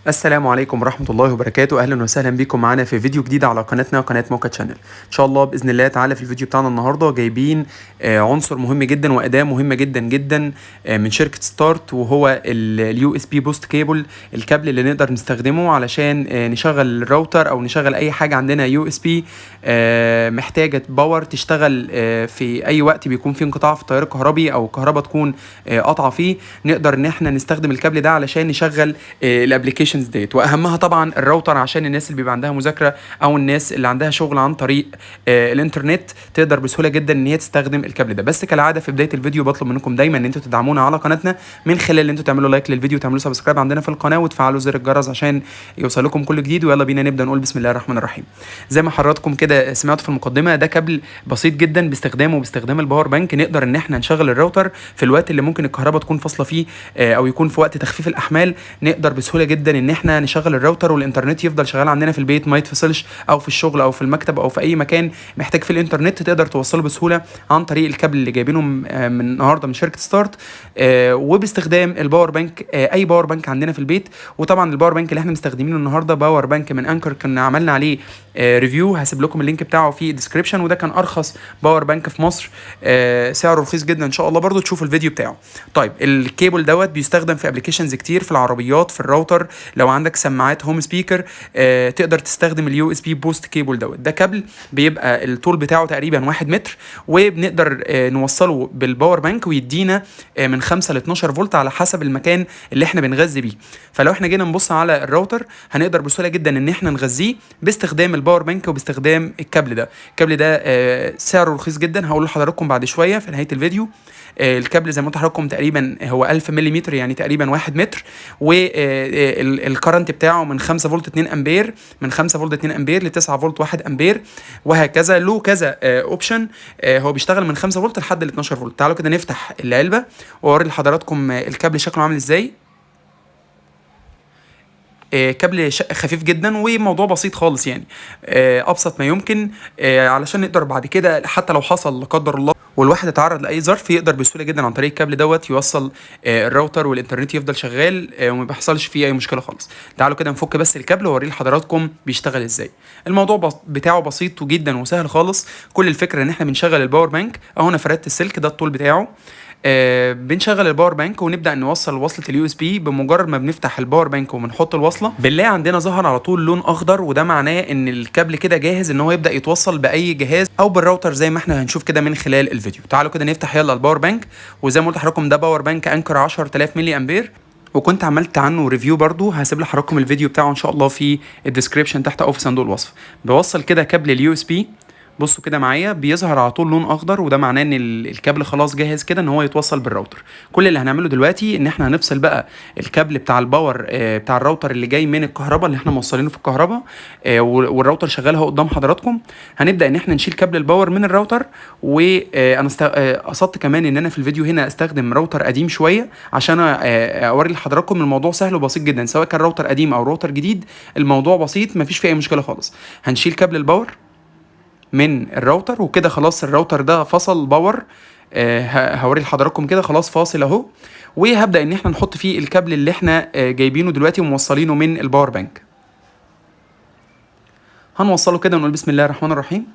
السلام عليكم ورحمة الله وبركاته. أهلا وسهلا بكم معنا في فيديو جديد على قناتنا قناة موكا تشانل. إن شاء الله بإذن الله تعالى في الفيديو بتاعنا النهاردة جايبين عنصر مهم جدا وأداة مهمة جدا جدا من شركة ستارت، وهو اليو اس بي بوست كيبل، الكابل اللي نقدر نستخدمه علشان نشغل الراوتر أو نشغل أي حاجة عندنا يو اس بي محتاجة باور تشتغل في أي وقت بيكون في انقطاع في التيار الكهربي أو الكهرباء تكون قطعة فيه. نقدر إن احنا نستخدم الكابل ده علشان نشغل الابلكيشن ديت، واهمها طبعا الراوتر عشان الناس اللي بيبقى عندها مذاكره او الناس اللي عندها شغل عن طريق الانترنت تقدر بسهوله جدا ان هي تستخدم الكابل ده. بس كالعاده في بدايه الفيديو بطلب منكم دايما ان انتوا تدعمونا على قناتنا من خلال ان انتوا تعملوا لايك للفيديو وتعملوا سبسكرايب عندنا في القناه وتفعلوا زر الجرس عشان يوصل لكم كل جديد. ويلا بينا نبدا نقول بسم الله الرحمن الرحيم. زي ما حضراتكم كده سمعتوا في المقدمه، ده كابل بسيط جدا باستخدام الباور بانك نقدر ان احنا نشغل الراوتر في الوقت اللي ممكن الكهرباء تكون فاصله فيه او يكون في وقت تخفيف الاحمال. نقدر بسهوله جدا ان احنا نشغل الراوتر والانترنت يفضل شغال عندنا في البيت، ما يتفصلش، او في الشغل او في المكتب او في اي مكان محتاج في الانترنت تقدر توصله بسهوله عن طريق الكابل اللي جايبينه من النهارده من شركه ستارت، وباستخدام الباور بانك، اي باور بانك عندنا في البيت. وطبعا الباور بانك اللي احنا مستخدمينه النهارده باور بانك من انكر، كنا عملنا عليه ريفيو، هسيب لكم اللينك بتاعه في الديسكربشن، وده كان ارخص باور بانك في مصر، سعره رخيص جدا ان شاء الله برضو تشوفوا الفيديو بتاعه. طيب الكيبل دوت بيستخدم في ابلكيشنز كتير، في العربيات، في الراوتر، لو عندك سماعات هوم سبيكر تقدر تستخدم اليو اس بي بوست كيبل دوت. ده كابل بيبقى الطول بتاعه تقريبا 1 متر، وبنقدر نوصله بالباور بانك ويدينا من 5 ل 12 فولت على حسب المكان اللي احنا بنغذي بيه. فلو احنا جينا نبص على الراوتر هنقدر بسهوله جدا ان احنا نغذيه باستخدام الباور بانك وباستخدام الكابل ده. الكابل ده سعره رخيص جدا، هقول لحضراتكم بعد شويه في نهايه الفيديو. الكابل زي ما قلت لحضراتكم تقريبا هو 1000 ملم، يعني تقريبا 1 متر، والكرنت بتاعه من 5 فولت 2 امبير، من 5 فولت 2 امبير ل 9 فولت 1 امبير، وهكذا. له كذا اوبشن، هو بيشتغل من 5 فولت لحد ال 12 فولت. تعالوا كده نفتح العلبه واوري لحضراتكم الكابل شكله عامل ازاي. كابل خفيف جدا وموضوع بسيط خالص، يعني ابسط ما يمكن، علشان نقدر بعد كده حتى لو حصل لا قدر الله والواحد اتعرض لاي ظرف يقدر بسهوله جدا عن طريق الكابل دوت يوصل الراوتر والانترنت يفضل شغال وما بيحصلش فيه اي مشكله خالص. تعالوا كده نفك بس الكابل واوري لحضراتكم بيشتغل ازاي. الموضوع بتاعه بسيط جدا وسهل خالص. كل الفكره ان احنا بنشغل الباور بانك اهو، انا فردت السلك ده الطول بتاعه، بنشغل الباور بانك ونبدا نوصل وصله اليو اس بي. بمجرد ما بنفتح الباور بانك وبنحط الوصله بنلاقي عندنا ظهر على طول لون اخضر، وده معناه ان الكابل كده جاهز ان هو يبدا يتوصل باي جهاز او بالراوتر زي ما احنا هنشوف كده من خلال الفيديو. تعالوا كده نفتح يلا الباور بانك. وزي ما قلت لحضراتكم ده باور بانك انكر 10000 ملي امبير، وكنت عملت عنه ريفيو برضو، هسيب لحضراتكم الفيديو بتاعه ان شاء الله في الديسكربشن تحت او في صندوق الوصف. بوصل كده كابل اليو اس بي، بصوا كده معايا بيظهر على طول لون اخضر، وده معناه ان الكابل خلاص جاهز كده ان هو يتوصل بالراوتر. كل اللي هنعمله دلوقتي ان احنا هنفصل بقى الكابل بتاع الباور بتاع الراوتر اللي جاي من الكهرباء اللي احنا موصلينه في الكهرباء، والراوتر شغالها قدام حضراتكم. هنبدا ان احنا نشيل كابل الباور من الراوتر، وانا قصدت كمان ان انا في الفيديو هنا استخدم راوتر قديم شويه عشان اوري لحضراتكم الموضوع سهل وبسيط جدا، سواء كان راوتر قديم او راوتر جديد الموضوع بسيط مفيش فيه اي مشكله خالص. هنشيل كابل الباور من الراوتر وكده خلاص الراوتر ده فصل باور، هوري لحضراتكم كده خلاص فاصل اهو. وهبدا ان احنا نحط فيه الكابل اللي احنا جايبينه دلوقتي وموصلينه من الباور بانك. هنوصله كده ونقول بسم الله الرحمن الرحيم.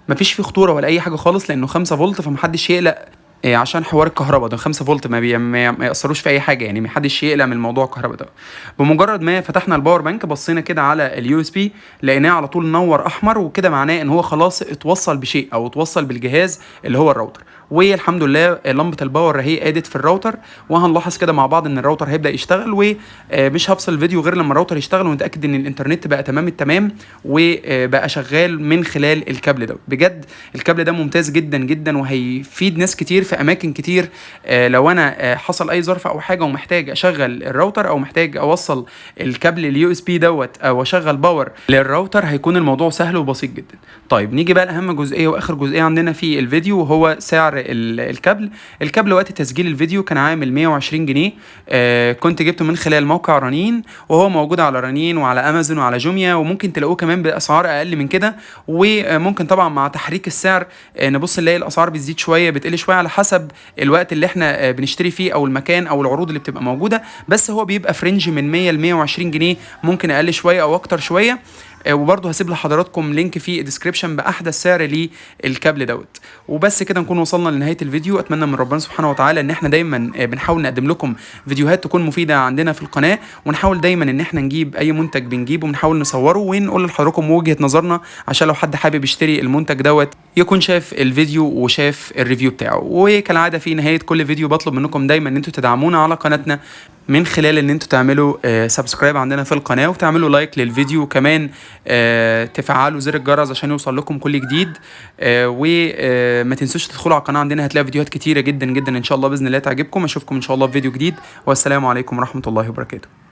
مفيش فيه خطوره ولا اي حاجه خالص لانه 5 فولت، فمحدش يقلق عشان حوار الكهرباء ده. 5 فولت ما ياثروش في اي حاجه، يعني محدش يقلق من موضوع الكهرباء ده. بمجرد ما فتحنا الباور بانك بصينا كده على اليو اس بي لقيناه على طول نور احمر، وكده معناه ان هو خلاص اتوصل بشيء او اتوصل بالجهاز اللي هو الراوتر. والحمد لله لمبه الباور اهي قادت في الراوتر، وهنلاحظ كده مع بعض ان الراوتر هيبدا يشتغل. ومش هفصل الفيديو غير لما الراوتر يشتغل ونتاكد ان الانترنت بقى تمام التمام وبقى شغال من خلال الكابل ده. بجد الكابل ده ممتاز جدا جدا وهيفيد ناس كتير في اماكن كتير. لو انا حصل اي ظرف او حاجه ومحتاج اشغل الراوتر او محتاج اوصل الكابل اليو اس بي دوت او اشغل باور للراوتر هيكون الموضوع سهل وبسيط جدا. طيب نيجي بقى لاهم جزئيه واخر جزئيه عندنا في الفيديو، وهو سعر الكابل. الكابل وقت تسجيل الفيديو كان عامل 120 جنيه، كنت جبته من خلال موقع رنين، وهو موجود على رنين وعلى امازون وعلى جوميا، وممكن تلاقوه كمان باسعار اقل من كده. وممكن طبعا مع تحريك السعر نبص نلاقي الاسعار بتزيد شويه بتقل شويه على حسب الوقت اللي احنا بنشتري فيه او المكان او العروض اللي بتبقى موجوده، بس هو بيبقى في رينج من 100 ل 120 جنيه، ممكن اقل شويه او اكتر شويه. وبرضه هسيب لحضراتكم لينك في الديسكريبشن باحدث سعر للكابل دوت. وبس كده نكون وصلنا لنهايه الفيديو. اتمنى من ربنا سبحانه وتعالى ان احنا دايما بنحاول نقدم لكم فيديوهات تكون مفيده عندنا في القناه، ونحاول دايما ان احنا نجيب اي منتج بنجيبه ونحاول نصوره ونقول لحضراتكم وجهه نظرنا، عشان لو حد حابب يشتري المنتج دوت يكون شاف الفيديو وشاف الريفيو بتاعه. وكالعاده في نهايه كل فيديو بطلب منكم دايما ان انتوا تدعمونا على قناتنا من خلال ان انتوا تعملوا سبسكرايب عندنا في القناه، وتعملوا لايك للفيديو، وكمان تفعلوا زر الجرس عشان يوصل لكم كل جديد. وما تنسوش تدخلوا على القناه، عندنا هتلاقوا فيديوهات كتيره جدا جدا ان شاء الله باذن الله تعجبكم. اشوفكم ان شاء الله في فيديو جديد، والسلام عليكم ورحمه الله وبركاته.